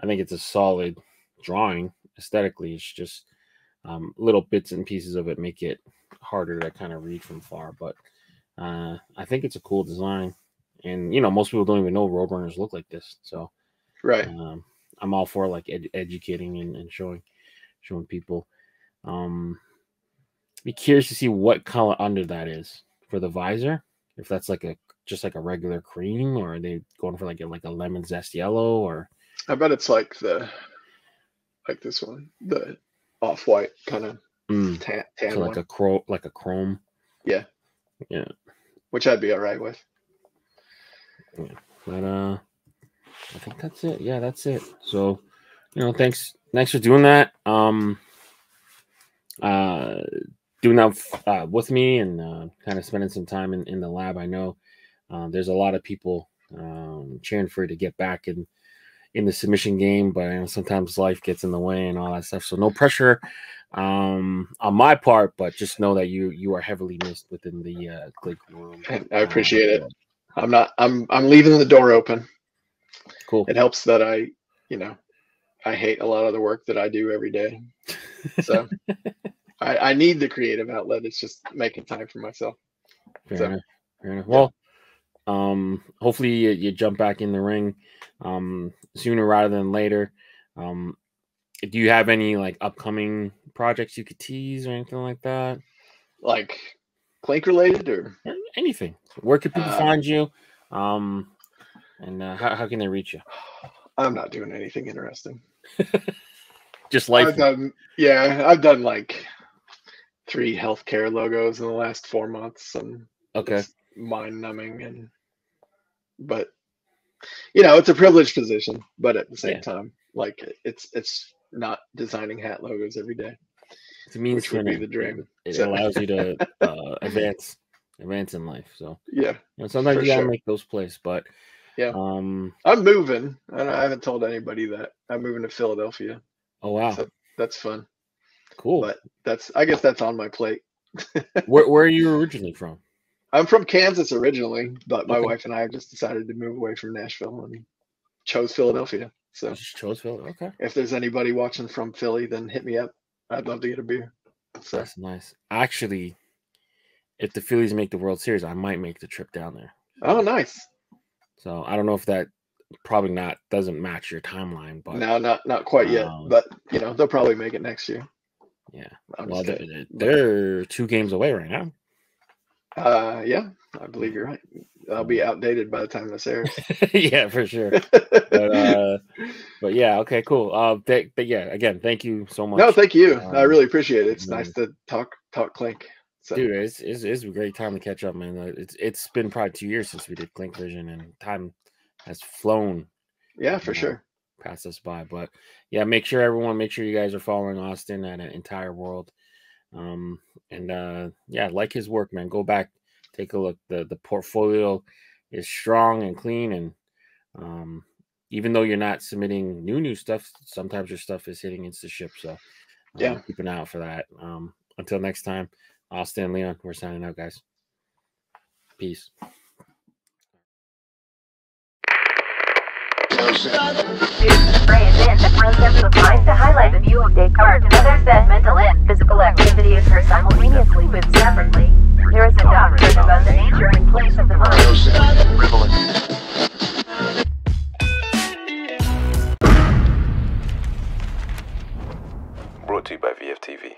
I think it's a solid drawing. Aesthetically, it's just little bits and pieces of it make it harder to kind of read from far. But I think it's a cool design. And, most people don't even know Roadrunners look like this. So I'm all for like educating and showing people. Be curious to see what color under that is for the visor. If that's like just like a regular cream, or are they going for like a lemon zest yellow? Or I bet it's like this one, the off-white kind of tan so one. like a chrome. Yeah. Which I'd be all right with. Yeah, but I think that's it. Yeah, that's it. So, thanks for doing that. Doing that with me and kind of spending some time in the lab. I know there's a lot of people cheering for you to get back in the submission game, but sometimes life gets in the way and all that stuff. So no pressure on my part, but just know that you are heavily missed within the Clink Room. I appreciate it. I'm leaving the door open. Cool. It helps that I hate a lot of the work that I do every day. So I need the creative outlet. It's just making time for myself. Fair enough. Fair enough. Well, hopefully you jump back in the ring sooner rather than later. Do you have any like upcoming projects you could tease or anything like that? Like Clink related or anything? Where could people find you? And how can they reach you? I'm not doing anything interesting. Just life. I've done like 3 healthcare logos in the last 4 months, and okay, it's mind numbing. But it's a privileged position. But at the same time, like it's not designing hat logos every day. It means which would be the dream. It allows you to advance in life. So yeah, sometimes you gotta make those plays. But yeah, I'm moving, and I haven't told anybody that I'm moving to Philadelphia. Oh wow, so that's fun. Cool. But I guess that's on my plate. Where are you originally from? I'm from Kansas originally, but my wife and I have just decided to move away from Nashville and chose Philadelphia. So just chose Philly. Okay. If there's anybody watching from Philly, then hit me up. I'd love to get a beer. So that's nice. Actually, if the Phillies make the World Series, I might make the trip down there. Oh, nice. So I don't know if that doesn't match your timeline, but no, not quite yet. But they'll probably make it next year. Yeah. Well, they're 2 games away right now. Yeah, I believe you're right. I'll be outdated by the time this airs. Yeah, for sure. But yeah, okay, cool. But yeah, again, thank you so much. No, thank you. I really appreciate it. It's nice to talk Clink. So. Dude, it's a great time to catch up, man. It's been probably 2 years since we did Clink Vision, and time has flown. Yeah, for sure. Passed us by. But yeah, make sure you guys are following Austin at an entire world. Yeah, like his work, man. Go back, take a look. The portfolio is strong and clean, and even though you're not submitting new stuff, sometimes your stuff is hitting InstaShip. So yeah, keep an eye out for that. Until next time, Austin and Leon, we're signing out, guys. Peace. Runs amplified to highlight the view of Descartes and others that mental and physical activity occur simultaneously but separately. There is a doctrine about the nature and place of the mind. Brought to you by VFTV.